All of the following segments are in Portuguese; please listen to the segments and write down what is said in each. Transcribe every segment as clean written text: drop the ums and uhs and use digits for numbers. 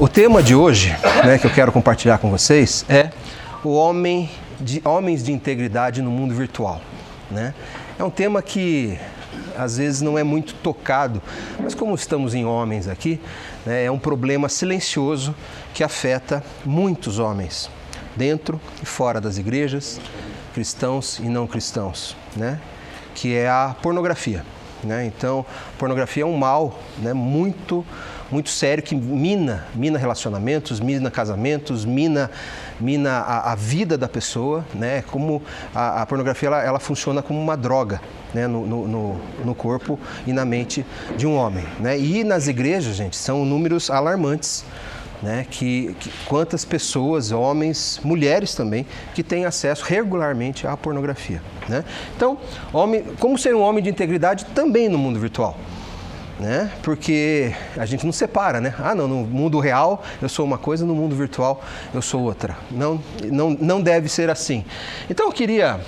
O tema de hoje, né, que eu quero compartilhar com vocês é homens de integridade no mundo virtual, né? É um tema que às vezes não é muito tocado, mas como estamos em homens aqui, né, é um problema silencioso que afeta muitos homens, dentro e fora das igrejas, cristãos e não cristãos, né? Que é a pornografia, né? Então, pornografia é um mal, né, muito sério que mina relacionamentos, mina casamentos, mina a vida da pessoa, né? Como a pornografia ela funciona como uma droga, né? no corpo e na mente de um homem, né? E nas igrejas, gente, são números alarmantes, né? Que quantas pessoas, homens, mulheres também, que têm acesso regularmente à pornografia, né? Então, como ser um homem de integridade também no mundo virtual, né? Porque a gente não separa, né? Não, no mundo real eu sou uma coisa, no mundo virtual eu sou outra. Não deve ser assim. Então eu queria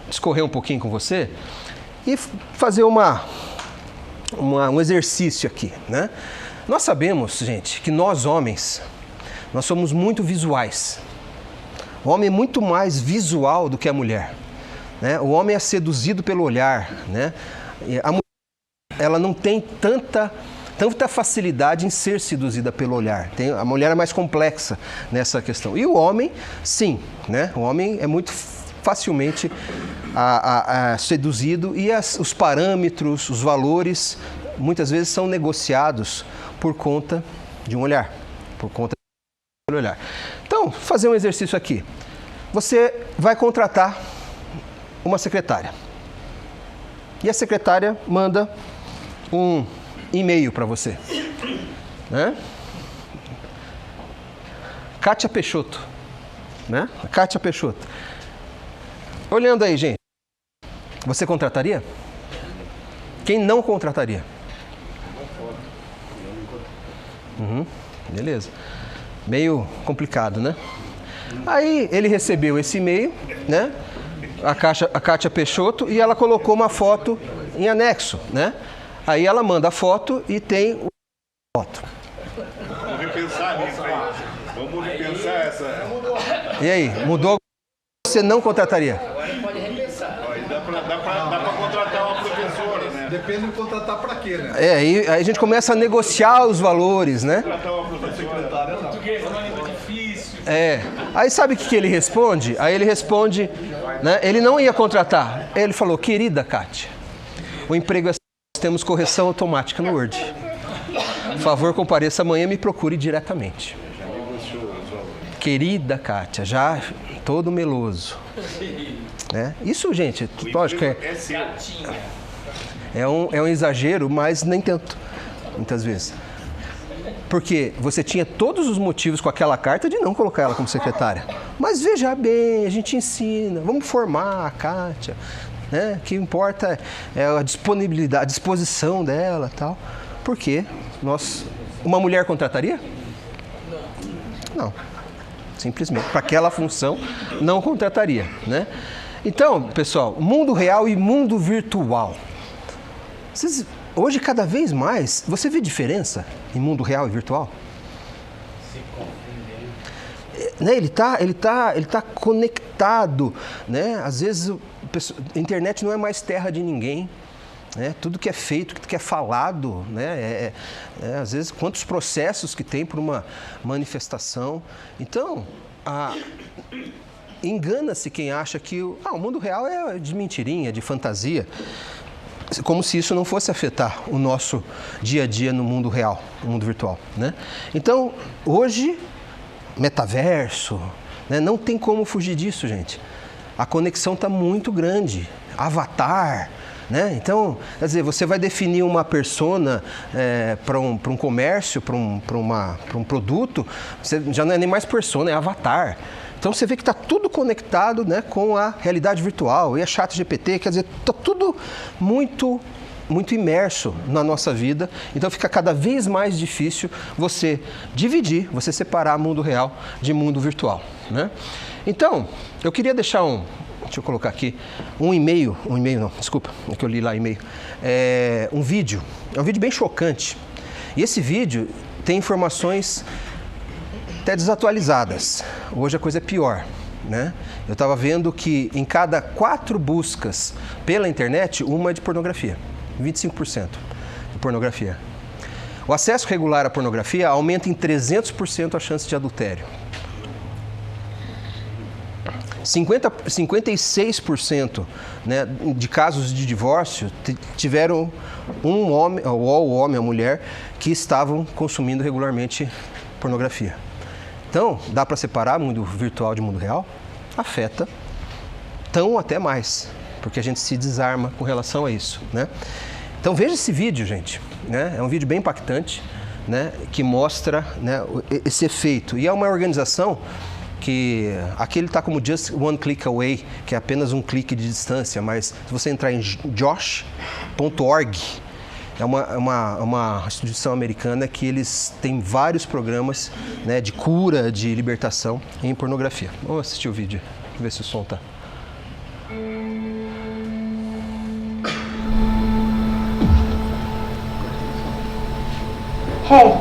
discorrer um pouquinho com você e fazer um exercício aqui, né? Nós sabemos, gente, que nós homens, nós somos muito visuais. O homem é muito mais visual do que a mulher, né? O homem é seduzido pelo olhar, né? A mulher, ela não tem tanta facilidade em ser seduzida pelo olhar. A mulher é mais complexa nessa questão. E o homem, sim, né? O homem é muito facilmente seduzido e os parâmetros, os valores, muitas vezes são negociados por conta de um olhar, por conta do olhar. Então, vou fazer um exercício aqui. Você vai contratar uma secretária. E a secretária manda um e-mail para você, né? Kátia Peixoto, né? Kátia Peixoto. Olhando aí, gente, você contrataria? Quem não contrataria? Beleza. Meio complicado, né? Aí ele recebeu esse e-mail, né? A Kátia Peixoto, e ela colocou uma foto em anexo, né? Aí ela manda a foto e tem a foto. Vamos repensar nisso aí. Vamos repensar essa. E aí, mudou? Você não contrataria? Agora pode repensar. Dá pra contratar uma professora, né? Depende de contratar pra quê, né? Aí a gente começa a negociar os valores, né? Contratar uma professora. Português é uma língua difícil. Aí sabe o que ele responde? Aí ele responde, né? Ele não ia contratar. Ele falou: querida Kátia, o emprego é... temos correção automática no Word. Por favor, compareça amanhã e me procure diretamente. Querida Kátia, já todo meloso, né? Isso, gente, lógico, é um exagero, mas nem tanto, muitas vezes. Porque você tinha todos os motivos com aquela carta de não colocar ela como secretária. Mas veja bem, a gente ensina, vamos formar a Kátia, né? O que importa é a disponibilidade, a disposição dela, tal. Porque uma mulher contrataria? Não. Simplesmente, para aquela função, não contrataria, né? Então, pessoal, mundo real e mundo virtual. Hoje, cada vez mais, você vê diferença em mundo real e virtual? Né? Ele tá conectado, né? Às vezes a internet não é mais terra de ninguém, né? Tudo que é feito, tudo que é falado, né? Às vezes quantos processos que tem por uma manifestação. Então, engana-se quem acha que o mundo real é de mentirinha, de fantasia, como se isso não fosse afetar o nosso dia a dia no mundo real, no mundo virtual, né? Então, hoje, metaverso, né? Não tem como fugir disso, gente. A conexão está muito grande. Avatar, né? Então, quer dizer, você vai definir uma persona para um comércio, para um produto, você já não é nem mais persona, é avatar. Então você vê que está tudo conectado, né, com a realidade virtual e a ChatGPT, quer dizer, está tudo muito imerso na nossa vida. Então fica cada vez mais difícil você dividir, você separar mundo real de mundo virtual, né? Então, eu queria deixar deixa eu colocar aqui, um e-mail não, desculpa, é que eu li lá e-mail, um vídeo, é um vídeo bem chocante. E esse vídeo tem informações até desatualizadas. Hoje a coisa é pior, né? Eu estava vendo que em cada 4 buscas pela internet, uma é de pornografia. 25% de pornografia. O acesso regular à pornografia aumenta em 300% a chance de adultério. 56%, né, de casos de divórcio tiveram um homem, ou o homem ou a mulher, que estavam consumindo regularmente pornografia. Então, dá para separar mundo virtual de mundo real? Afeta tão até mais, porque a gente se desarma com relação a isso, né? Então veja esse vídeo, gente, né? É um vídeo bem impactante, né, que mostra, né, esse efeito. E é uma organização que aqui ele está como Just One Click Away, que é apenas um clique de distância, mas se você entrar em josh.org, é uma instituição americana que eles têm vários programas, né, de cura, de libertação em pornografia. Vamos assistir o vídeo, ver se o som tá. Hey,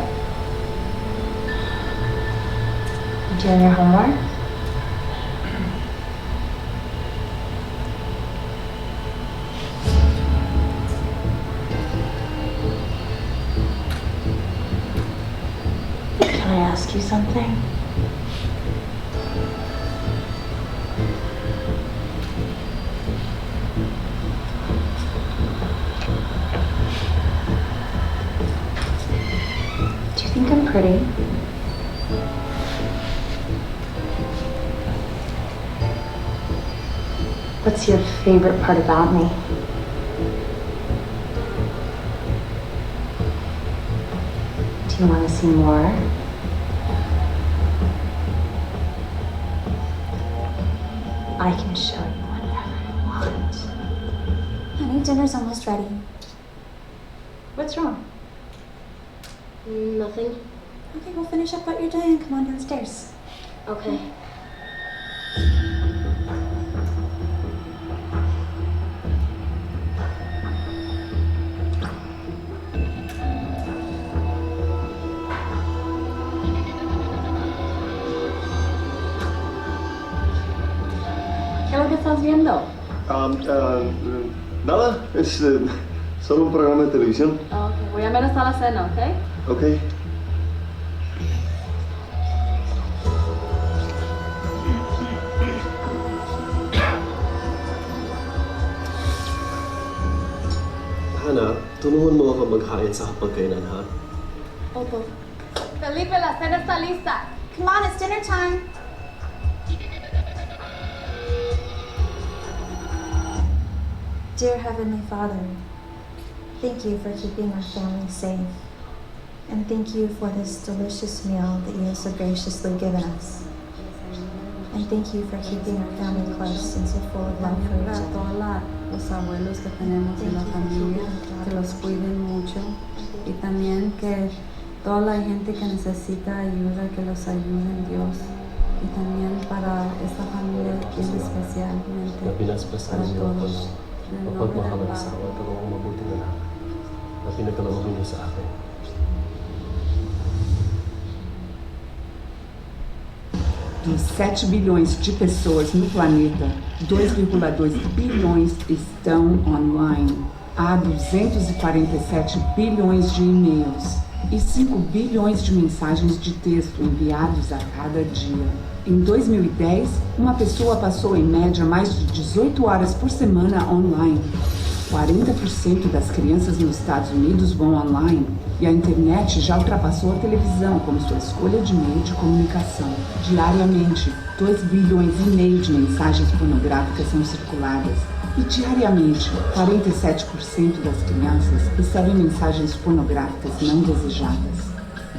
doing your homework? Can I ask you something? Do you think I'm pretty? What's your favorite part about me? Do you want to see more? I can show you whatever you want. Honey, dinner's almost ready. What's wrong? Nothing. Okay, we'll finish up what you're doing and come on downstairs. Okay. ¿Qué es lo que estás viendo? Nada, es solo un programa de televisión. Okay, voy a ver hasta la cena, ¿ok? Ok. Hana, tulungan mo ako maghain sa hapagkainan, ha? Opo. Felipe, la cena está lista. Come on, it's dinner time. Dear Heavenly Father, thank you for keeping our family safe. And thank you for this delicious meal that you have so graciously given us. And thank you for keeping our family close and so full of love for each other. Todos los abuelos que tenemos en la familia, que los cuiden mucho y también que toda la gente que necesita ayuda, que los ayuden Dios y también para esta familia bien especialmente para todos. En el nombre del Padre. Na pinagkalooban niyo sa akin. Dos 7 bilhões de pessoas no planeta, 2,2 bilhões estão online. Há 247 bilhões de e-mails e 5 bilhões de mensagens de texto enviados a cada dia. Em 2010, uma pessoa passou em média mais de 18 horas por semana online. 40% das crianças nos Estados Unidos vão online e a internet já ultrapassou a televisão como sua escolha de meio de comunicação. Diariamente, 2 bilhões e meio de mensagens pornográficas são circuladas e diariamente, 47% das crianças recebem mensagens pornográficas não desejadas.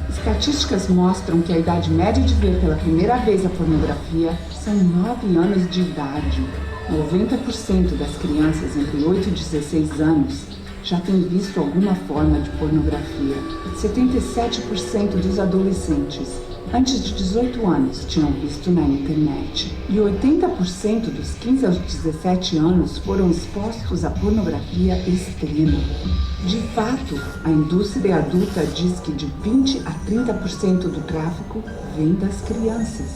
Estatísticas mostram que a idade média de ver pela primeira vez a pornografia são 9 anos de idade. 90% das crianças entre 8 e 16 anos já têm visto alguma forma de pornografia. 77% dos adolescentes antes de 18 anos tinham visto na internet. E 80% dos 15 aos 17 anos foram expostos à pornografia extrema. De fato, a indústria adulta diz que de 20 a 30% do tráfico vem das crianças.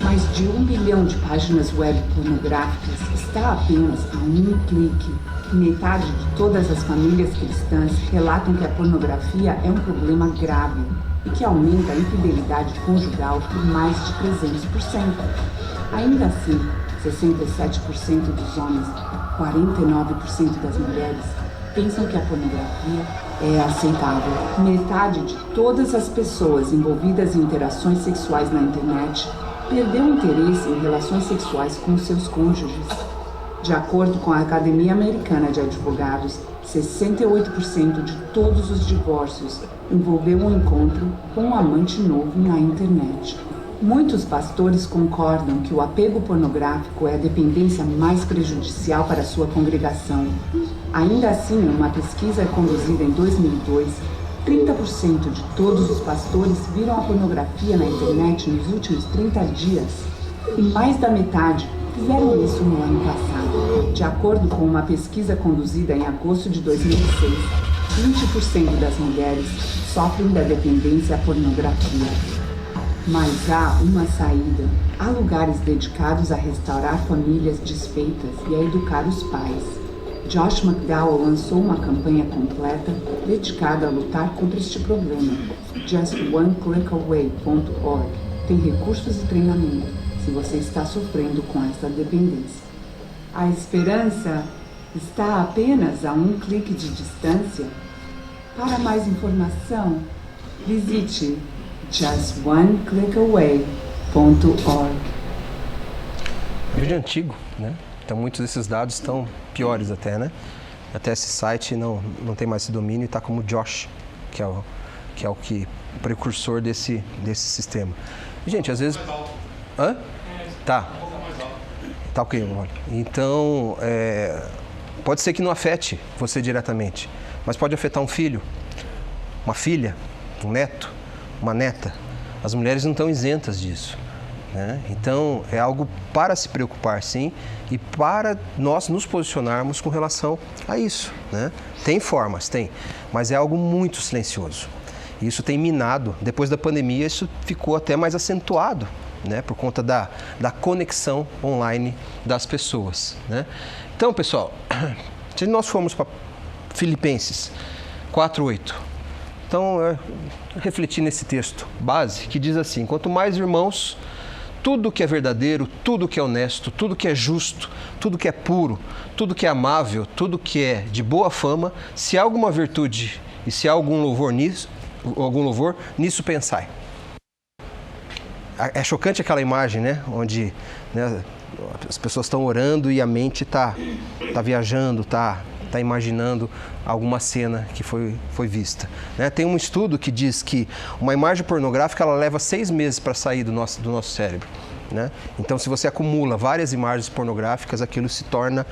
Mais de 1 bilhão de páginas web pornográficas está apenas a um clique. Metade de todas as famílias cristãs relatam que a pornografia é um problema grave e que aumenta a infidelidade conjugal por mais de 300%. Ainda assim, 67% dos homens, 49% das mulheres pensam que a pornografia é aceitável. Metade de todas as pessoas envolvidas em interações sexuais na internet perdeu interesse em relações sexuais com seus cônjuges. De acordo com a Academia Americana de Advogados, 68% de todos os divórcios envolveu um encontro com um amante novo na internet. Muitos pastores concordam que o apego pornográfico é a dependência mais prejudicial para a sua congregação. Ainda assim, uma pesquisa conduzida em 2002, 30% de todos os pastores viram a pornografia na internet nos últimos 30 dias. E mais da metade fizeram isso no ano passado. De acordo com uma pesquisa conduzida em agosto de 2006, 20% das mulheres sofrem da dependência à pornografia. Mas há uma saída. Há lugares dedicados a restaurar famílias desfeitas e a educar os pais. Josh McDowell lançou uma campanha completa dedicada a lutar contra este problema. JustOneClickAway.org tem recursos e treinamento se você está sofrendo com essa dependência. A esperança está apenas a um clique de distância. Para mais informação, visite JustOneClickAway.org. É vídeo antigo, né? Então muitos desses dados estão piores até, né? Até esse site não tem mais esse domínio e está como Josh, que é o precursor desse sistema. E, gente, às vezes... Hã? Tá. Tá ok, olha. Então, pode ser que não afete você diretamente, mas pode afetar um filho, uma filha, um neto, uma neta. As mulheres não estão isentas disso, né? Então, é algo para se preocupar, sim, e para nós nos posicionarmos com relação a isso, né? Tem formas, tem, mas é algo muito silencioso. Isso tem minado, depois da pandemia, isso ficou até mais acentuado, né, por conta da conexão online das pessoas, né? Então, pessoal, se nós formos para Filipenses 4:8, então, refletir nesse texto base que diz assim: quanto mais, irmãos, tudo que é verdadeiro, tudo que é honesto, tudo que é justo, tudo que é puro, tudo que é amável, tudo que é de boa fama, se há alguma virtude e se há algum louvor, nisso pensai. É chocante aquela imagem, né? Onde, né, as pessoas estão orando e a mente está viajando, está imaginando alguma cena que foi vista, né? Tem um estudo que diz que uma imagem pornográfica ela leva 6 meses para sair do nosso cérebro, né? Então, se você acumula várias imagens pornográficas, aquilo se torna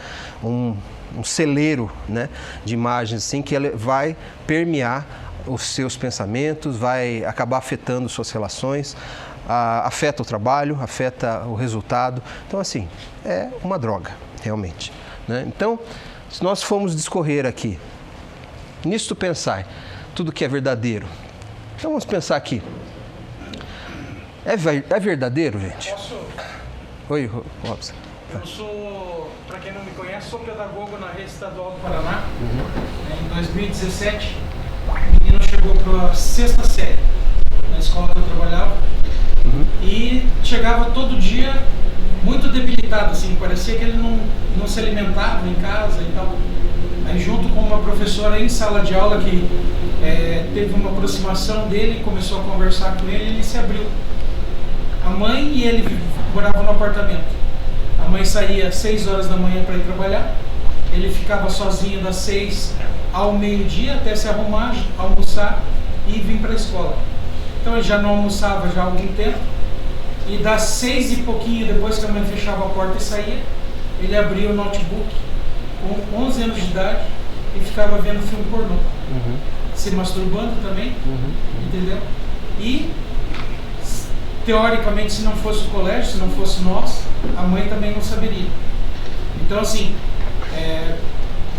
um celeiro, né, de imagens assim, que ela vai permear os seus pensamentos, vai acabar afetando suas relações, afeta o trabalho, afeta o resultado. Então, assim, é uma droga, realmente, né? Então, se nós formos discorrer aqui, nisto pensar, tudo que é verdadeiro. Então, vamos pensar aqui. É verdadeiro, gente? Posso? Oi, Robson. Eu sou, para quem não me conhece, sou pedagogo na Rede Estadual do Paraná. Em 2017, o menino chegou para a 6ª série na escola que eu trabalhava. E chegava todo dia muito debilitado, assim, parecia que ele não se alimentava em casa e tal. Aí, junto com uma professora em sala de aula que teve uma aproximação dele, começou a conversar com ele, ele se abriu. A mãe e ele moravam no apartamento. A mãe saía às 6 horas da manhã para ir trabalhar, ele ficava sozinho das 6 ao meio-dia até se arrumar, almoçar e vir para a escola. Então ele já não almoçava já há algum tempo, e das 6 e pouquinho, depois que a mãe fechava a porta e saía, ele abria o notebook com 11 anos de idade e ficava vendo filme pornô. Se masturbando também, entendeu? E teoricamente, se não fosse o colégio, se não fosse nós, a mãe também não saberia. Então, assim,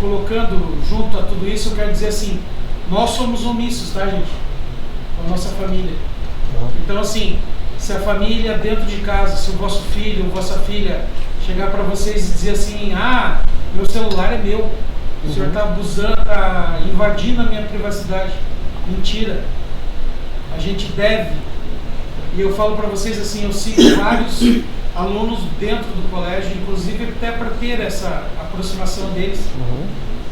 colocando junto a tudo isso, eu quero dizer assim, nós somos omissos, tá, gente? Com a nossa família. Então, assim, se a família dentro de casa, se o vosso filho ou vossa filha chegar para vocês e dizer assim, ah, meu celular é meu, o senhor está abusando, está invadindo a minha privacidade. Mentira. A gente deve, e eu falo para vocês assim, eu sigo vários alunos dentro do colégio, inclusive até para ter essa aproximação deles.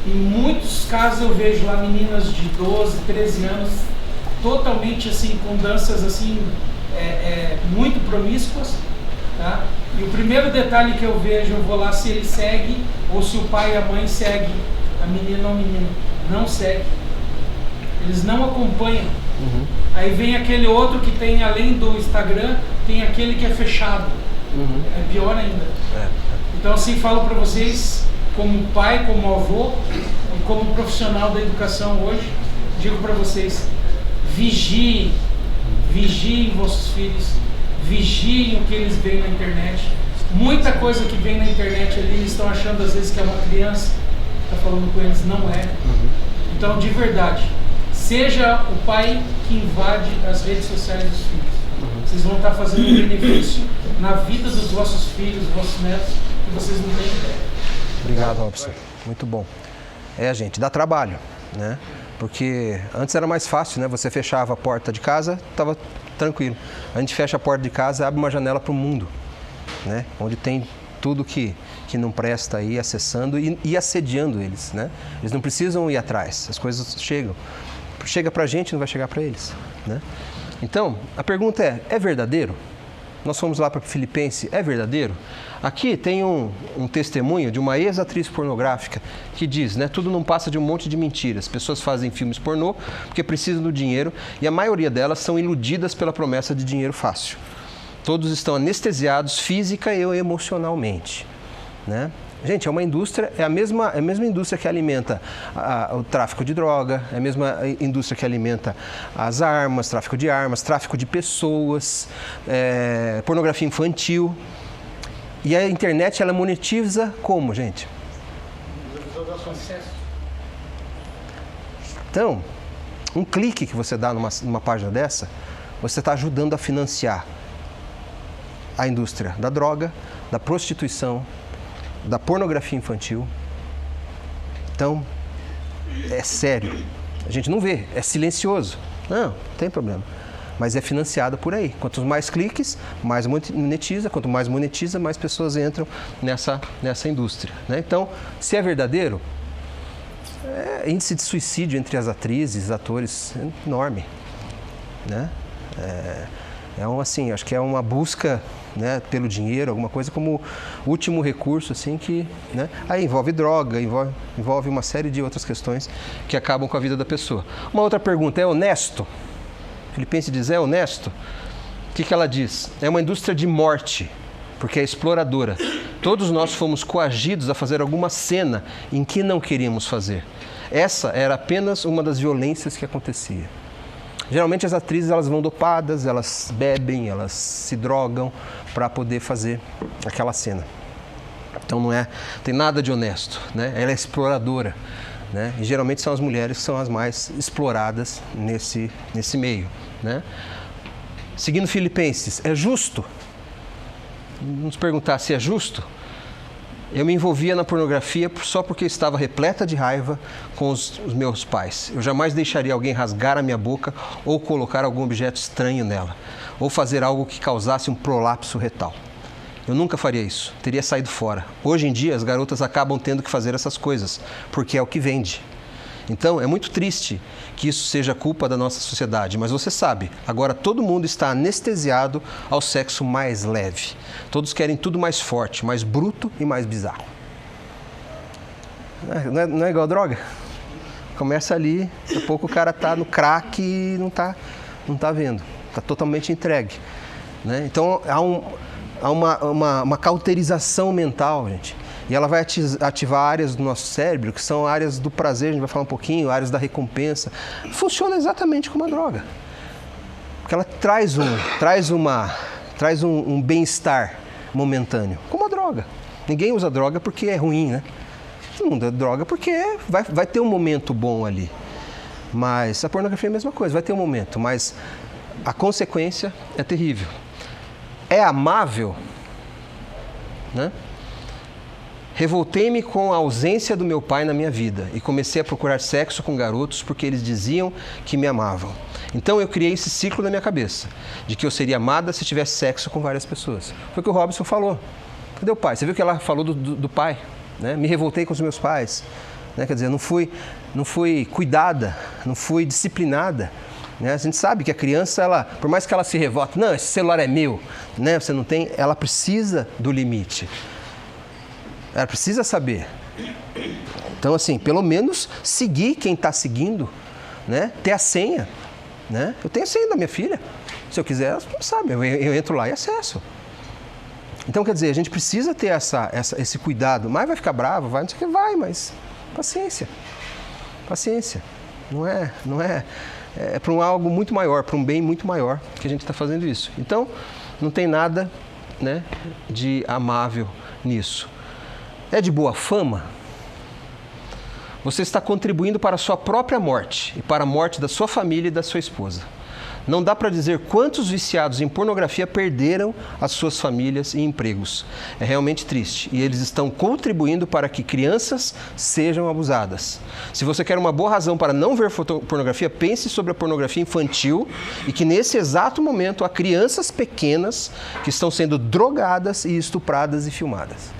Em muitos casos eu vejo lá meninas de 12, 13 anos, totalmente assim, com danças assim, muito promíscuas, tá? E o primeiro detalhe que eu vejo, eu vou lá se ele segue, ou se o pai e a mãe seguem a menina ou o menino. Não segue. Eles não acompanham. Aí vem aquele outro que tem, além do Instagram, tem aquele que é fechado. É pior ainda. Então assim, falo para vocês, como pai, como avô, e como profissional da educação hoje, digo para vocês, vigiem vossos filhos, vigiem o que eles veem na internet. Muita coisa que vem na internet ali, eles estão achando às vezes que é uma criança que está falando com eles, não é. Então, de verdade, seja o pai que invade as redes sociais dos filhos. Vocês vão estar fazendo um benefício na vida dos vossos filhos, dos vossos netos, que vocês não têm ideia. Obrigado, Robson. Muito bom. Gente, dá trabalho, né? Porque antes era mais fácil, né? Você fechava a porta de casa, estava tranquilo. A gente fecha a porta de casa e abre uma janela para o mundo, né? Onde tem tudo que não presta aí, acessando e assediando eles, né? Eles não precisam ir atrás, as coisas chegam. Chega para a gente, não vai chegar para eles, né? Então, a pergunta é verdadeiro? Nós fomos lá para Filipenses, é verdadeiro? Aqui tem um testemunho de uma ex-atriz pornográfica que diz, né, tudo não passa de um monte de mentiras. Pessoas fazem filmes pornô porque precisam do dinheiro e a maioria delas são iludidas pela promessa de dinheiro fácil. Todos estão anestesiados física e emocionalmente, né? Gente, é uma indústria, é a mesma indústria que alimenta o tráfico de droga, é a mesma indústria que alimenta as armas, tráfico de armas, tráfico de pessoas, pornografia infantil. E a internet, ela monetiza como, gente? Então, um clique que você dá numa página dessa, você está ajudando a financiar a indústria da droga, da prostituição, da pornografia infantil. Então, é sério. A gente não vê, é silencioso. Não tem problema. Mas é financiada por aí. Quanto mais cliques, mais monetiza. Quanto mais monetiza, mais pessoas entram nessa indústria, né? Então, se é verdadeiro, índice de suicídio entre as atrizes, atores, é enorme, né? Assim, acho que é uma busca, né, pelo dinheiro, alguma coisa como último recurso, assim, que, né, aí envolve droga, envolve uma série de outras questões que acabam com a vida da pessoa. Uma outra pergunta, é honesto? Filipenses diz, é honesto? O que ela diz? É uma indústria de morte, porque é exploradora. Todos nós fomos coagidos a fazer alguma cena em que não queríamos fazer. Essa era apenas uma das violências que acontecia. Geralmente as atrizes, elas vão dopadas, elas bebem, elas se drogam para poder fazer aquela cena. Então não tem nada de honesto, né? Ela é exploradora, né? E geralmente são as mulheres que são as mais exploradas nesse meio, né? Seguindo Filipenses, é justo? Vamos perguntar se é justo? Eu me envolvia na pornografia só porque estava repleta de raiva com os meus pais. Eu jamais deixaria alguém rasgar a minha boca ou colocar algum objeto estranho nela, ou fazer algo que causasse um prolapso retal. Eu nunca faria isso, teria saído fora. Hoje em dia, as garotas acabam tendo que fazer essas coisas, porque é o que vende. Então, é muito triste que isso seja culpa da nossa sociedade, mas você sabe, agora todo mundo está anestesiado ao sexo mais leve. Todos querem tudo mais forte, mais bruto e mais bizarro. Não é igual droga? Começa ali, daqui a pouco o cara está no crack e não tá vendo, está totalmente entregue, né? Então, há uma cauterização mental, gente. E ela vai ativar áreas do nosso cérebro, que são áreas do prazer, a gente vai falar um pouquinho, áreas da recompensa. Funciona exatamente como a droga. Porque ela traz um bem-estar momentâneo, como a droga. Ninguém usa droga porque é ruim, né? Todo mundo usa droga porque vai ter um momento bom ali. Mas a pornografia é a mesma coisa, vai ter um momento, mas a consequência é terrível. É amável, né? Revoltei-me com a ausência do meu pai na minha vida e comecei a procurar sexo com garotos porque eles diziam que me amavam. Então eu criei esse ciclo na minha cabeça, de que eu seria amada se tivesse sexo com várias pessoas. Foi o que o Robson falou. Cadê o pai? Você viu que ela falou do pai, né? Me revoltei com os meus pais, né? Quer dizer, não fui cuidada, não fui disciplinada. Né? A gente sabe que a criança, ela, por mais que ela se revolte, não, esse celular é meu, né? Você não tem, ela precisa do limite. Ela precisa saber. Então, assim, pelo menos seguir quem está seguindo, né? Ter a senha, né? Eu tenho a senha da minha filha. Se eu quiser, ela sabe, eu entro lá e acesso. Então, quer dizer, a gente precisa ter esse cuidado. Mas vai ficar bravo, vai, não sei o que, vai, mas paciência. Paciência. Não é para algo muito maior, para um bem muito maior que a gente está fazendo isso. Então, não tem nada, né, de amável nisso. É de boa fama? Você está contribuindo para a sua própria morte e para a morte da sua família e da sua esposa. Não dá para dizer quantos viciados em pornografia perderam as suas famílias e empregos. É realmente triste. E eles estão contribuindo para que crianças sejam abusadas. Se você quer uma boa razão para não ver pornografia, pense sobre a pornografia infantil e que nesse exato momento há crianças pequenas que estão sendo drogadas e estupradas e filmadas.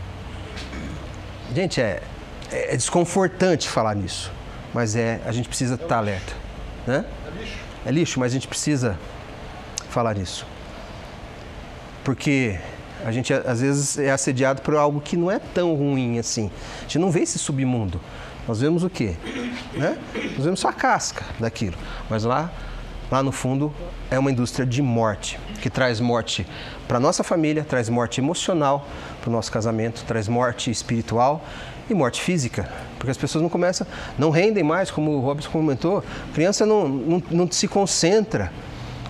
Gente, é desconfortante falar nisso, mas a gente precisa estar alerta, né? É lixo, mas a gente precisa falar nisso. Porque a gente, às vezes, é assediado por algo que não é tão ruim assim. A gente não vê esse submundo. Nós vemos o quê? Né? Nós vemos só a casca daquilo. Mas lá no fundo, é uma indústria de morte, que traz morte para a nossa família, traz morte emocional para o nosso casamento, traz morte espiritual e morte física, porque as pessoas não rendem mais, como o Robson comentou, a criança não se concentra,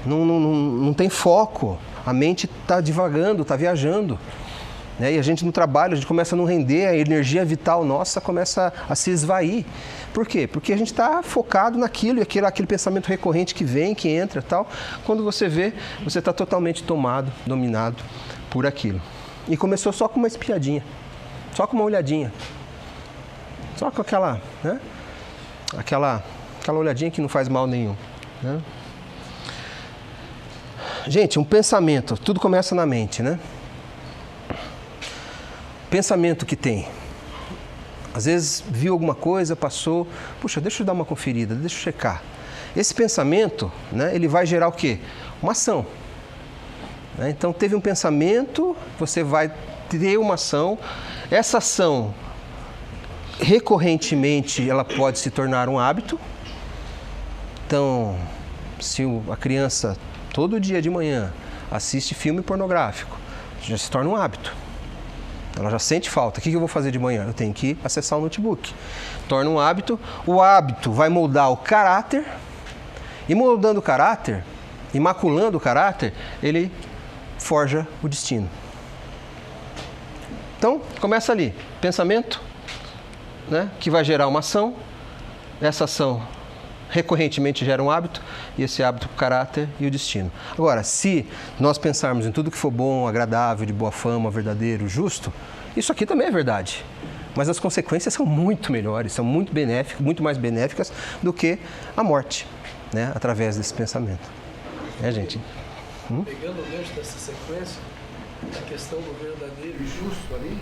não tem foco, a mente está divagando, está viajando. Né? E a gente no trabalho, a gente começa a não render, a energia vital nossa começa a se esvair. Por quê? Porque a gente está focado naquilo, e aquele pensamento recorrente que vem, que entra e tal. Quando você vê, você está totalmente tomado, dominado por aquilo. E começou só com uma espiadinha, só com uma olhadinha. Só com aquela, né? Aquela olhadinha que não faz mal nenhum. Né? Gente, um pensamento, tudo começa na mente, né? Pensamento que tem. Às vezes viu alguma coisa, passou, puxa, deixa eu dar uma conferida, deixa eu checar. Esse pensamento, né, ele vai gerar o quê? Uma ação. Né? Então, teve um pensamento, você vai ter uma ação. Essa ação, recorrentemente, ela pode se tornar um hábito. Então, se a criança, todo dia de manhã, assiste filme pornográfico, já se torna um hábito. Ela já sente falta. O que eu vou fazer de manhã? Eu tenho que acessar o notebook. Torna um hábito. O hábito vai moldar o caráter. E moldando o caráter, imaculando o caráter, ele forja o destino. Então, começa ali. Pensamento, né, que vai gerar uma ação. Essa ação recorrentemente gera um hábito. E esse hábito, o caráter e o destino. Agora, se nós pensarmos em tudo que for bom, agradável, de boa fama, verdadeiro, justo, isso aqui também é verdade. Mas as consequências são muito melhores, são muito benéficas, muito mais benéficas do que a morte, né, através desse pensamento. Gente? Pegando o gancho dessa sequência, a questão do verdadeiro e justo ali,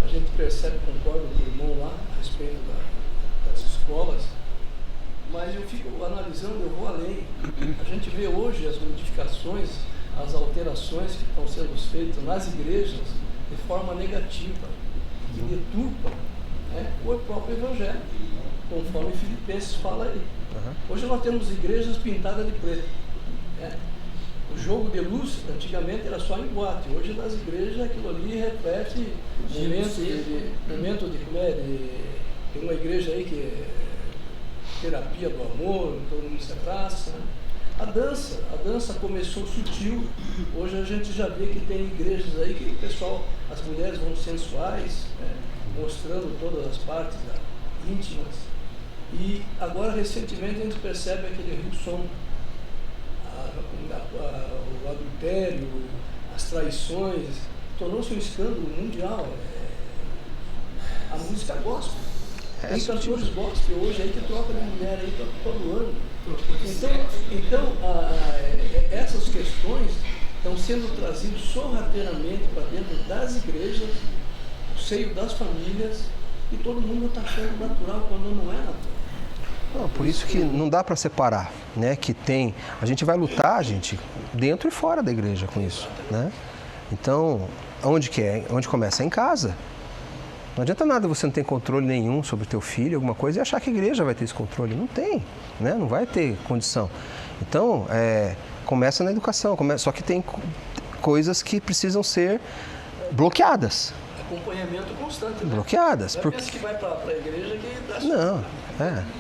a gente percebe, concordo com o irmão lá, a respeito das escolas, mas eu fico analisando, eu vou além. A gente vê hoje as modificações, as alterações que estão sendo feitas nas igrejas de forma negativa, que deturpa, né, o próprio Evangelho, conforme Filipenses fala aí. Hoje nós temos igrejas pintadas de preto. Né? O jogo de luz, antigamente, era só em boate. Hoje nas igrejas aquilo ali reflete momento de tem uma igreja aí que é terapia do amor, todo mundo se abraça. A dança começou sutil, hoje a gente já vê que tem igrejas aí que o pessoal, as mulheres vão sensuais, né, mostrando todas as partes íntimas. E agora, recentemente, a gente percebe aquele Hillsong, o adultério, as traições, tornou-se um escândalo mundial. A música gospel. Tem cantores gospel hoje aí que trocam de mulher aí todo ano. Então essas questões estão sendo trazidas sorrateiramente para dentro das igrejas, no seio das famílias, e todo mundo está achando natural quando não é natural. Não, por isso que não dá para separar, né? Que tem, a gente vai lutar, gente, dentro e fora da igreja com isso, né? Então, onde começa? É em casa. Não adianta nada você não ter controle nenhum sobre o teu filho, alguma coisa, e achar que a igreja vai ter esse controle. Não tem, né? Não vai ter condição. Então, começa na educação, só que tem coisas que precisam ser bloqueadas. Acompanhamento constante. Né? Bloqueadas. Não pensa que vai para a igreja que... Não,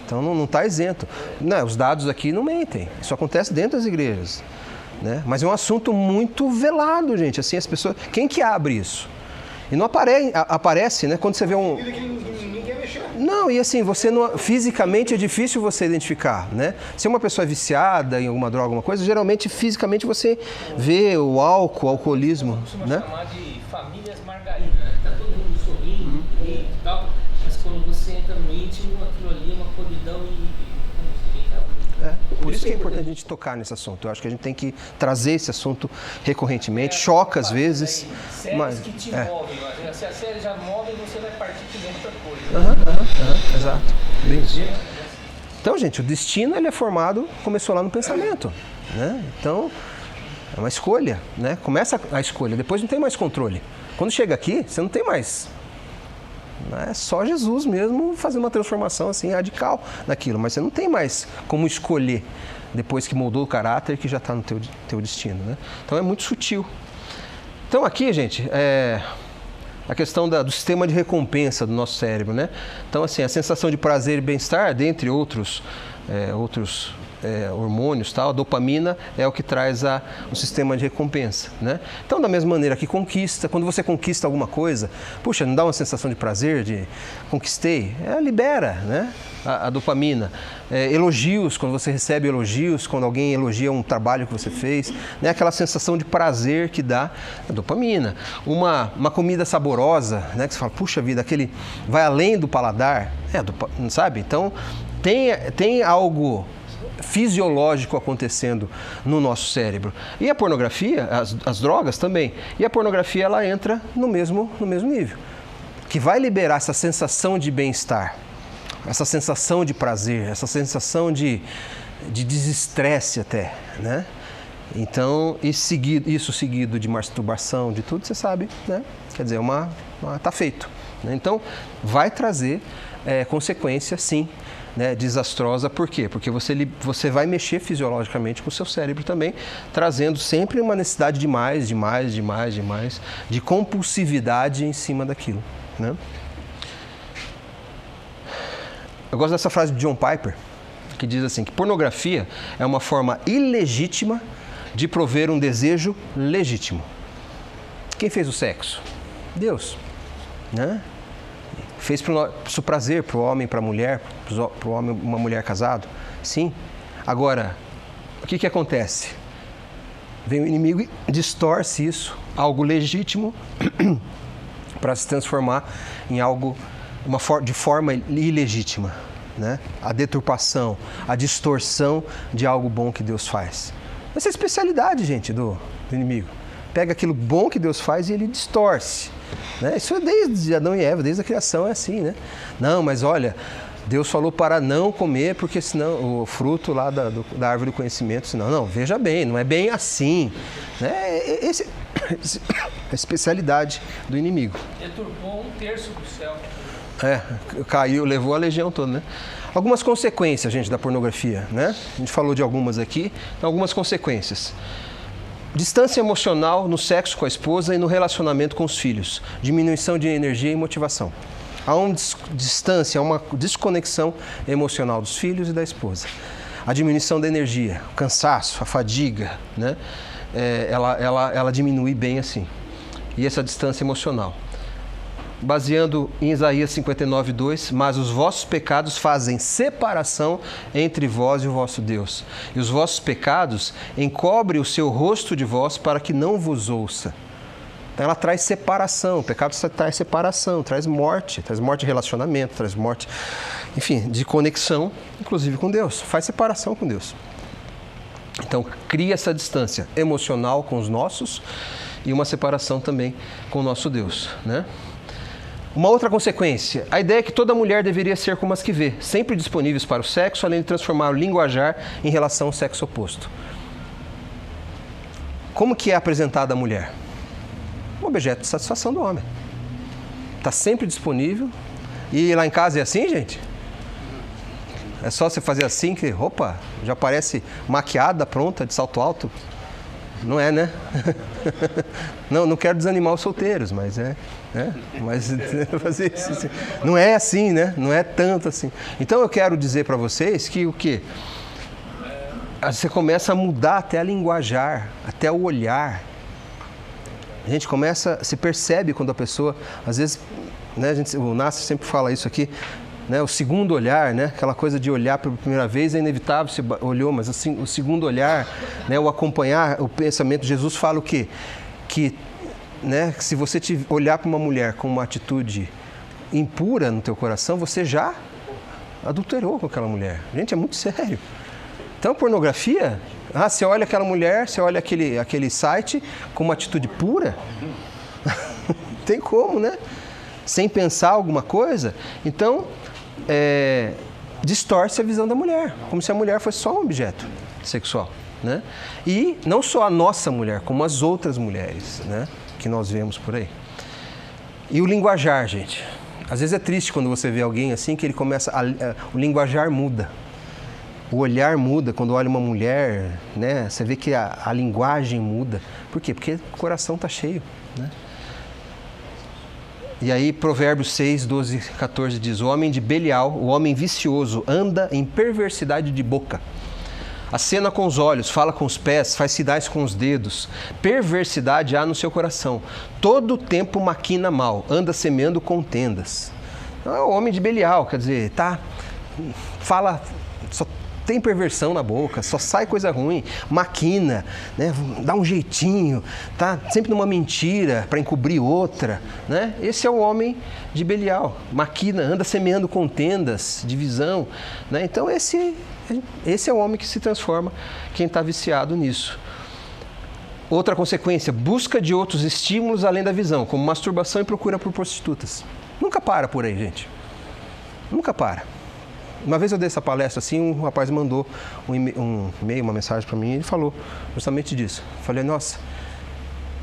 então não está isento. Não, os dados aqui não mentem. Isso acontece dentro das igrejas. Né? Mas é um assunto muito velado, gente. Assim, as pessoas... Quem que abre isso? E não aparece, né? Quando você vê um... Não, e assim, você não... fisicamente é difícil você identificar, né? Se uma pessoa é viciada em alguma droga, alguma coisa, geralmente, fisicamente, você vê o álcool, o alcoolismo, né? Chamar de famílias margarinas, né? Tá todo mundo sorrindo e tal, mas quando você entra no íntimo, aquilo ali é uma podridão e... Por isso que é importante a gente tocar nesse assunto. Eu acho que a gente tem que trazer esse assunto recorrentemente. Choca às vezes. Séries que te movem. Se a série já move, você vai partir que nem outra coisa. Exato. Bem isso. Então, gente, o destino ele é formado, começou lá no pensamento. Né? Então, é uma escolha. Né? Começa a escolha, depois não tem mais controle. Quando chega aqui, você não tem mais... É só Jesus mesmo fazer uma transformação assim radical naquilo, mas você não tem mais como escolher depois que moldou o caráter que já está no teu destino, né? Então é muito sutil. Então aqui, gente, a questão do sistema de recompensa do nosso cérebro, né? Então assim, a sensação de prazer e bem-estar, dentre outros hormônios, tal, a dopamina é o que traz o sistema de recompensa, né? Então, da mesma maneira que quando você conquista alguma coisa, puxa, não dá uma sensação de prazer, de conquistei? Libera, né? A dopamina. Elogios, quando você recebe elogios, quando alguém elogia um trabalho que você fez, né? Aquela sensação de prazer que dá a dopamina. Uma comida saborosa, né? Que você fala, puxa vida, aquele vai além do paladar, sabe? Então, tem algo fisiológico acontecendo no nosso cérebro. E a pornografia, as drogas também. E a pornografia, ela entra no mesmo nível. Que vai liberar essa sensação de bem-estar, essa sensação de prazer, essa sensação de desestresse até, né? Então, isso seguido de masturbação, de tudo, você sabe, né? Quer dizer, tá feito. Né? Então, vai trazer consequência, sim, né, desastrosa. Por quê? Porque você vai mexer fisiologicamente com o seu cérebro também, trazendo sempre uma necessidade de mais, de compulsividade em cima daquilo. Né? Eu gosto dessa frase de John Piper, que diz assim, que pornografia é uma forma ilegítima de prover um desejo legítimo. Quem fez o sexo? Deus. Né? Fez isso prazer para o homem, para a mulher, para o homem, uma mulher casado? Sim. Agora, o que acontece? Vem o inimigo e distorce isso, algo legítimo, para se transformar em algo de forma ilegítima. Né? A deturpação, a distorção de algo bom que Deus faz. Essa é a especialidade, gente, do inimigo. Pega aquilo bom que Deus faz e ele distorce. Né? Isso é desde Adão e Eva, desde a criação é assim, né? Não, mas olha, Deus falou para não comer, porque senão o fruto lá da árvore do conhecimento, senão, não, veja bem, não é bem assim. Né? Essa é a especialidade do inimigo. Deturpou 1/3 do céu. Caiu, levou a legião toda, né? Algumas consequências, gente, da pornografia, né? A gente falou de algumas aqui, então algumas consequências. Distância emocional no sexo com a esposa e no relacionamento com os filhos. Diminuição de energia e motivação. Há uma distância, uma desconexão emocional dos filhos e da esposa. a diminuição da energia, o cansaço, a fadiga, né? Ela diminui bem assim. E essa distância emocional. Baseando em Isaías 59:2, mas os vossos pecados fazem separação entre vós e o vosso Deus. E os vossos pecados encobrem o seu rosto de vós para que não vos ouça. Então ela traz separação, o pecado traz separação, traz morte de relacionamento, traz morte, enfim, de conexão, inclusive com Deus, faz separação com Deus. Então cria essa distância emocional com os nossos e uma separação também com o nosso Deus, né? Uma outra consequência, a ideia é que toda mulher deveria ser como as que vê, sempre disponíveis para o sexo, além de transformar o linguajar em relação ao sexo oposto. Como que é apresentada a mulher? Um objeto de satisfação do homem. Está sempre disponível. E lá em casa é assim, gente? É só você fazer assim que, opa, já parece maquiada, pronta, de salto alto. Não é, né? Não quero desanimar os solteiros, mas mas fazer isso assim. Não é assim, né? Não é tanto assim. Então eu quero dizer para vocês que o quê? Você começa a mudar até a linguajar, até o olhar. A gente se percebe quando a pessoa, às vezes, né, o Nasser sempre fala isso aqui, né, o segundo olhar, né, aquela coisa de olhar pela primeira vez é inevitável, você olhou, mas assim, o segundo olhar, né, o acompanhar o pensamento, Jesus fala o quê? Que, né, se você olhar para uma mulher com uma atitude impura no teu coração, você já adulterou com aquela mulher. Gente, é muito sério. Então, pornografia, você olha aquela mulher, você olha aquele site com uma atitude pura, tem como, né? Sem pensar alguma coisa, então distorce a visão da mulher, como se a mulher fosse só um objeto sexual, né? E não só a nossa mulher, como as outras mulheres, né, que nós vemos por aí. E o linguajar, gente, às vezes é triste quando você vê alguém assim que ele começa, o linguajar muda. O olhar muda quando olha uma mulher, né? Você vê que a linguagem muda. Por quê? Porque o coração está cheio, né? E aí Provérbios 6, 12, 14 diz: o homem de Belial, o homem vicioso, anda em perversidade de boca. Acena com os olhos, fala com os pés, faz sinais com os dedos. Perversidade há no seu coração. Todo o tempo maquina mal, anda semeando contendas. Então, é o homem de Belial, quer dizer, fala, só tem perversão na boca, só sai coisa ruim, maquina, né? Dá um jeitinho, tá sempre numa mentira para encobrir outra, né? Esse é o homem de Belial, maquina, anda semeando contendas, divisão, né? Então esse é o homem que se transforma, quem está viciado nisso. Outra consequência, busca de outros estímulos além da visão, como masturbação e procura por prostitutas. Nunca para por aí, gente. Nunca para. Uma vez eu dei essa palestra assim, um rapaz mandou um e-mail, uma mensagem para mim, e ele falou justamente disso. Falei, nossa,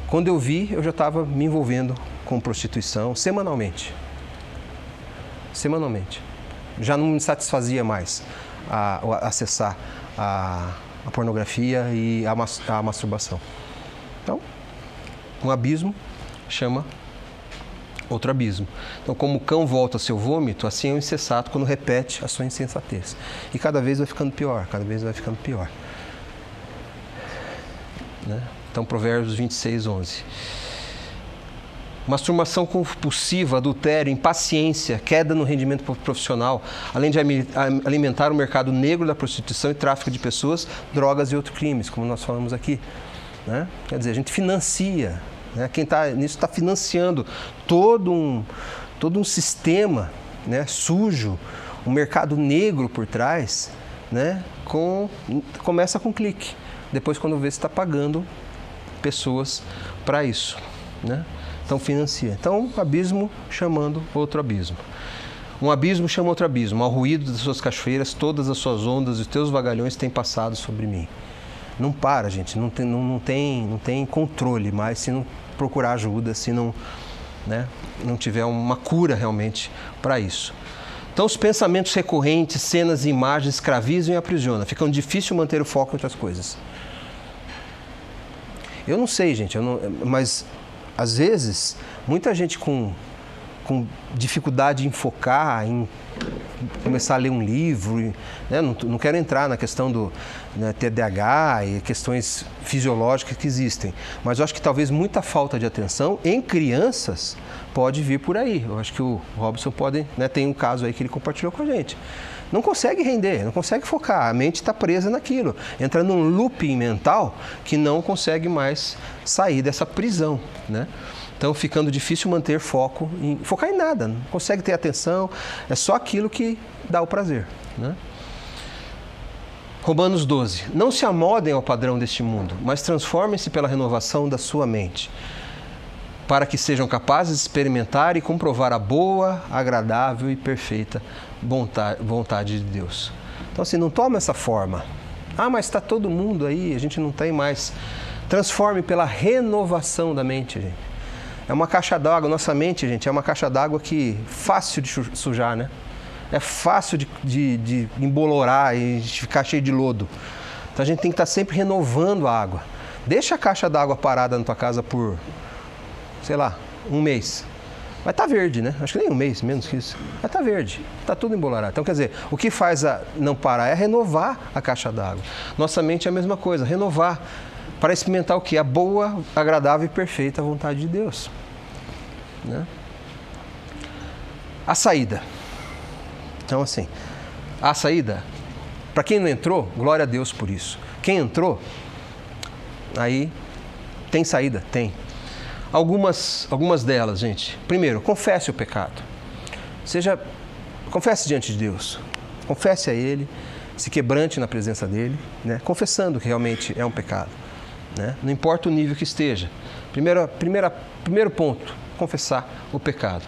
quando eu vi, eu já estava me envolvendo com prostituição semanalmente. Semanalmente. Já não me satisfazia mais acessar a pornografia e a masturbação. Então, um abismo chama outro abismo. Então, como o cão volta ao seu vômito, assim é o insensato quando repete a sua insensatez. E cada vez vai ficando pior, cada vez vai ficando pior. Né? Então, Provérbios 26, 11. Masturbação compulsiva, adultério, impaciência, queda no rendimento profissional, além de alimentar o mercado negro da prostituição e tráfico de pessoas, drogas e outros crimes, como nós falamos aqui. Né? Quer dizer, a gente financia, né? Quem está nisso está financiando todo um sistema, né, sujo, um mercado negro por trás, né, começa com clique. Depois, quando vê, você está pagando pessoas para isso, né? Então, financia. Então, abismo chamando outro abismo. Um abismo chama outro abismo. Ao ruído das suas cachoeiras, todas as suas ondas e os teus vagalhões têm passado sobre mim. Não para, gente. Não tem controle mais se não procurar ajuda, se não, né, não tiver uma cura realmente para isso. Então, os pensamentos recorrentes, cenas e imagens escravizam e aprisionam. Ficam difícil manter o foco em outras coisas. Eu não sei, gente, mas às vezes, muita gente com dificuldade em focar, em começar a ler um livro, né? Não quero entrar na questão do TDAH e questões fisiológicas que existem, mas eu acho que talvez muita falta de atenção em crianças pode vir por aí. Eu acho que o Robson pode, né, tem um caso aí que ele compartilhou com a gente. Não consegue render, não consegue focar, a mente está presa naquilo, entra num looping mental que não consegue mais sair dessa prisão, né? Então, ficando difícil manter focar em nada, não consegue ter atenção, é só aquilo que dá o prazer, né? Romanos 12. Não se amodem ao padrão deste mundo, mas transformem-se pela renovação da sua mente, para que sejam capazes de experimentar e comprovar a boa, agradável e perfeita vontade de Deus. Então, assim, não toma essa forma. Ah, mas está todo mundo aí, a gente não tem mais. Transforme pela renovação da mente, gente. É uma caixa d'água, nossa mente, gente, é uma caixa d'água que fácil de sujar, né? É fácil de embolorar e de ficar cheio de lodo. Então a gente tem que estar sempre renovando a água. Deixa a caixa d'água parada na tua casa por, sei lá, um mês. Vai estar verde, né? Acho que nem um mês, menos que isso. Vai estar verde, está tudo embolorado. Então, quer dizer, o que faz não parar é renovar a caixa d'água. Nossa mente é a mesma coisa, renovar. Para experimentar o que? A boa, agradável e perfeita vontade de Deus, né? A saída. Então, assim, a saída, para quem não entrou, glória a Deus por isso. Quem entrou, aí tem saída? Tem. Algumas delas, gente. Primeiro, confesse o pecado. Confesse diante de Deus. Confesse a Ele, se quebrante na presença dEle, né? Confessando que realmente é um pecado, né? Não importa o nível que esteja. Primeiro ponto, confessar o pecado.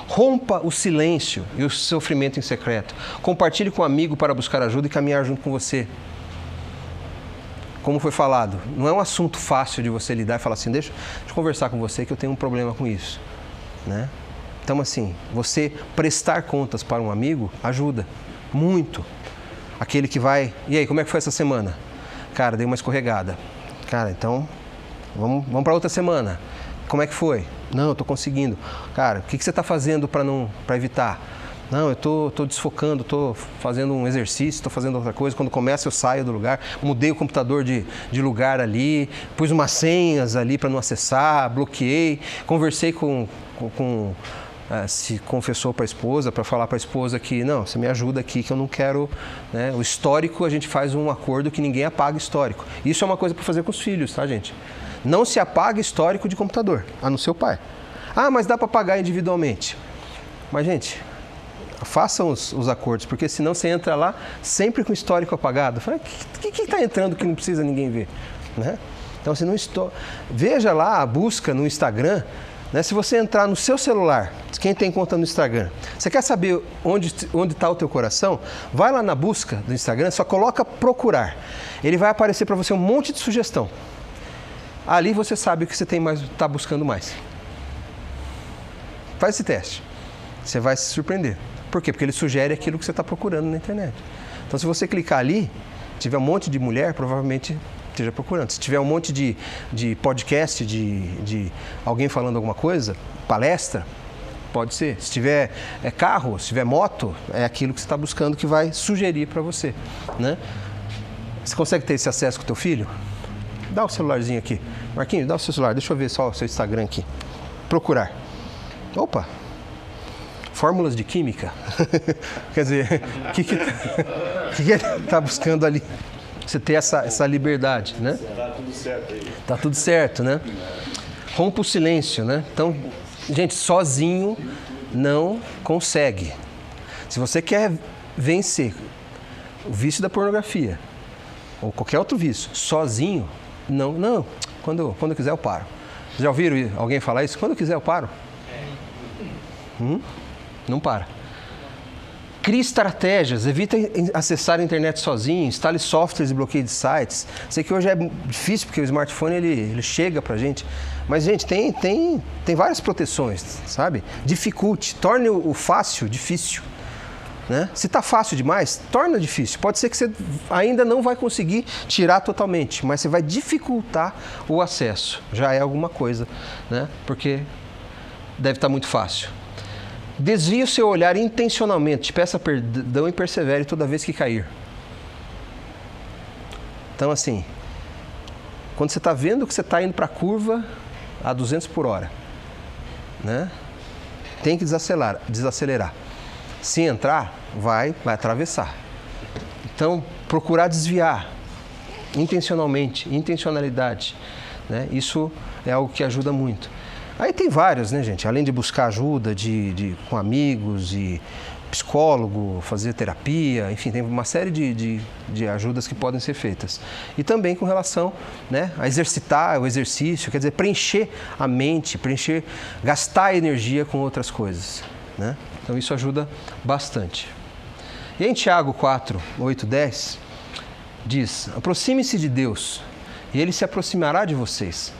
Rompa o silêncio e o sofrimento em secreto. Compartilhe com um amigo para buscar ajuda e caminhar junto com você. Como foi falado, não é um assunto fácil de você lidar e falar assim, deixa eu conversar com você que eu tenho um problema com isso, né? Então, assim, você prestar contas para um amigo ajuda muito. Aquele que vai, e aí, como é que foi essa semana? Cara, dei uma escorregada. Cara, então, vamos para outra semana. Como é que foi? Não, eu estou conseguindo. Cara, o que você está fazendo para evitar? Não, eu estou desfocando, estou fazendo um exercício, estou fazendo outra coisa. Quando começa, eu saio do lugar. Mudei o computador de lugar ali, pus umas senhas ali para não acessar, bloqueei. Conversei se confessou para a esposa, para falar para a esposa que, não, você me ajuda aqui, que eu não quero, né? O histórico, a gente faz um acordo que ninguém apaga histórico. Isso é uma coisa para fazer com os filhos, tá, gente? Não se apaga histórico de computador, a não ser o pai. Ah, mas dá para apagar individualmente. Mas, gente, façam os acordos, porque senão você entra lá sempre com o histórico apagado. Fala, o que está entrando que não precisa ninguém ver, né? Então, se não veja lá a busca no Instagram, né? Se você entrar no seu celular, quem tem conta no Instagram, você quer saber onde está o teu coração? Vai lá na busca do Instagram, só coloca procurar. Ele vai aparecer para você um monte de sugestão. Ali você sabe o que você está buscando mais. Faz esse teste. Você vai se surpreender. Por quê? Porque ele sugere aquilo que você está procurando na internet. Então, se você clicar ali, tiver um monte de mulher, provavelmente esteja procurando. Se tiver um monte de podcast, de alguém falando alguma coisa, palestra, pode ser. Se tiver carro, se tiver moto, é aquilo que você está buscando que vai sugerir para você, né? Você consegue ter esse acesso com o teu filho? Dá o celularzinho aqui. Marquinhos, dá o seu celular. Deixa eu ver só o seu Instagram aqui. Procurar. Opa! Fórmulas de química. Quer dizer, o que ele está buscando ali? Você ter essa liberdade, né? Tá tudo certo aí. Tá tudo certo, né? Rompa o silêncio, né? Então, gente, sozinho não consegue. Se você quer vencer o vício da pornografia ou qualquer outro vício, sozinho, não. Quando eu quiser eu paro. Já ouviram alguém falar isso? Quando eu quiser eu paro. Não para. Crie estratégias, evite acessar a internet sozinho, instale softwares e bloqueio de sites. Sei que hoje é difícil porque o smartphone ele chega pra gente, mas gente, tem várias proteções, sabe? Dificulte, torne o fácil difícil, né? Se tá fácil demais, torna difícil. Pode ser que você ainda não vai conseguir tirar totalmente, mas você vai dificultar o acesso. Já é alguma coisa, né? Porque deve estar muito fácil. Desvie o seu olhar intencionalmente, peça perdão e persevere toda vez que cair. Então, assim, quando você está vendo que você está indo para a curva a 200 por hora, né? Tem que desacelerar. Se entrar, vai atravessar. Então, procurar desviar intencionalidade, né? Isso é algo que ajuda muito. Aí tem vários, né, gente? Além de buscar ajuda com amigos e psicólogo, fazer terapia, enfim, tem uma série de ajudas que podem ser feitas. E também com relação, né, a exercitar o exercício, quer dizer, preencher a mente, gastar energia com outras coisas, né? Então isso ajuda bastante. E em Tiago 4, 8, 10, diz: aproxime-se de Deus e Ele se aproximará de vocês.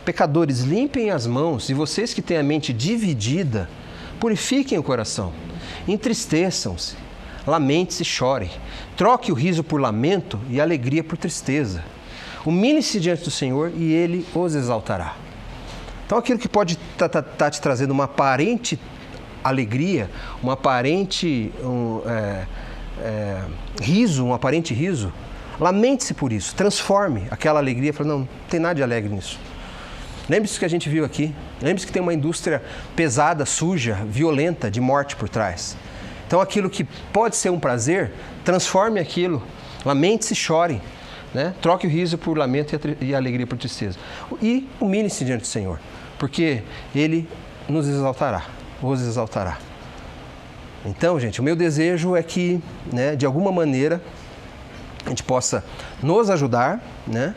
Pecadores, limpem as mãos, e vocês que têm a mente dividida, purifiquem o coração. Entristeçam-se, lamente-se e chorem. Troque o riso por lamento e a alegria por tristeza. Humilhe-se diante do Senhor e Ele os exaltará. Então aquilo que pode estar te trazendo uma aparente alegria, um aparente riso, lamente-se por isso, transforme aquela alegria, fala, não tem nada de alegre nisso. Lembre-se que a gente viu aqui, lembre-se que tem uma indústria pesada, suja, violenta, de morte por trás. Então aquilo que pode ser um prazer, transforme aquilo, lamente-se e chore, né? Troque o riso por lamento e a alegria por tristeza. E humilhe-se diante do Senhor, porque Ele nos exaltará, os exaltará. Então, gente, o meu desejo é que, né, de alguma maneira, a gente possa nos ajudar, né,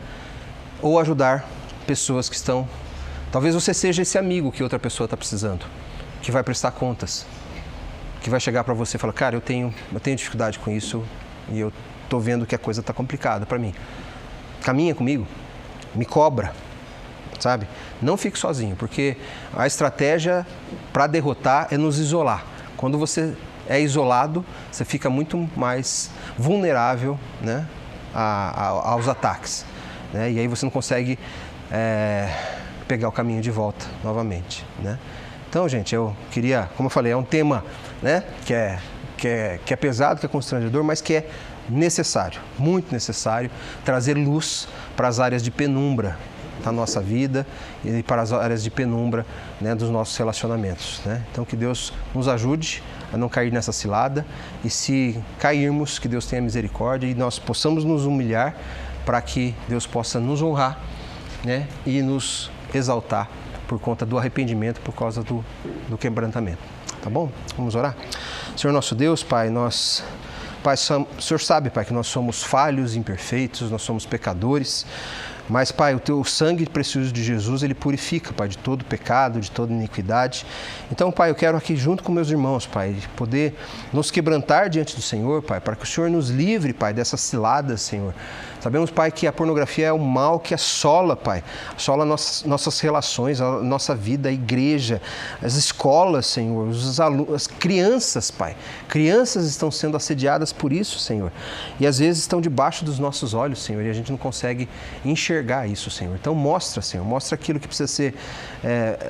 ou ajudar pessoas que estão... Talvez você seja esse amigo que outra pessoa está precisando, que vai prestar contas, que vai chegar para você e falar, cara, eu tenho dificuldade com isso e eu estou vendo que a coisa está complicada para mim. Caminha comigo, me cobra, sabe? Não fique sozinho, porque a estratégia para derrotar é nos isolar. Quando você é isolado, você fica muito mais vulnerável, né, aos ataques, né? E aí você não consegue pegar o caminho de volta novamente, né? Então, gente, eu queria, como eu falei, é um tema, né, que é pesado, que é constrangedor, mas que é necessário, muito necessário, trazer luz para as áreas de penumbra da nossa vida e para as áreas de penumbra, né, dos nossos relacionamentos, né? Então, que Deus nos ajude a não cair nessa cilada e, se cairmos, que Deus tenha misericórdia e nós possamos nos humilhar para que Deus possa nos honrar, né, e nos exaltar por conta do arrependimento, por causa do quebrantamento. Tá bom? Vamos orar? Senhor nosso Deus, Pai, Pai, o Senhor sabe, Pai, que nós somos falhos, imperfeitos, nós somos pecadores, mas, Pai, o Teu sangue precioso de Jesus, Ele purifica, Pai, de todo pecado, de toda iniquidade. Então, Pai, eu quero aqui junto com meus irmãos, Pai, poder nos quebrantar diante do Senhor, Pai, para que o Senhor nos livre, Pai, dessas ciladas, Senhor. Sabemos, Pai, que a pornografia é o mal que assola, Pai, assola nossas relações, a nossa vida, a igreja, as escolas, Senhor, as crianças, Pai. Crianças estão sendo assediadas por isso, Senhor, e às vezes estão debaixo dos nossos olhos, Senhor, e a gente não consegue enxergar isso, Senhor. Então mostra, Senhor, mostra aquilo que precisa ser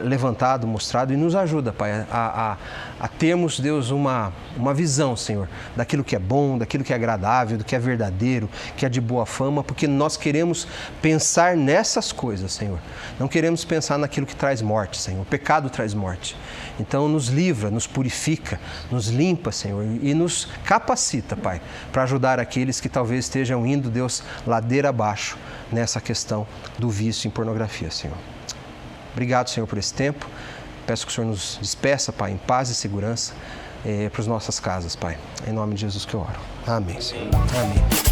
levantado, mostrado, e nos ajuda, Pai, a termos, Deus, uma visão, Senhor, daquilo que é bom, daquilo que é agradável, do que é verdadeiro, que é de boa fama, porque nós queremos pensar nessas coisas, Senhor. Não queremos pensar naquilo que traz morte, Senhor. O pecado traz morte. Então nos livra, nos purifica, nos limpa, Senhor, e nos capacita, Pai, para ajudar aqueles que talvez estejam indo, Deus, ladeira abaixo nessa questão do vício em pornografia, Senhor. Obrigado, Senhor, por esse tempo. Peço que o Senhor nos despeça, Pai, em paz e segurança para as nossas casas, Pai. Em nome de Jesus que eu oro. Amém, Senhor. Amém.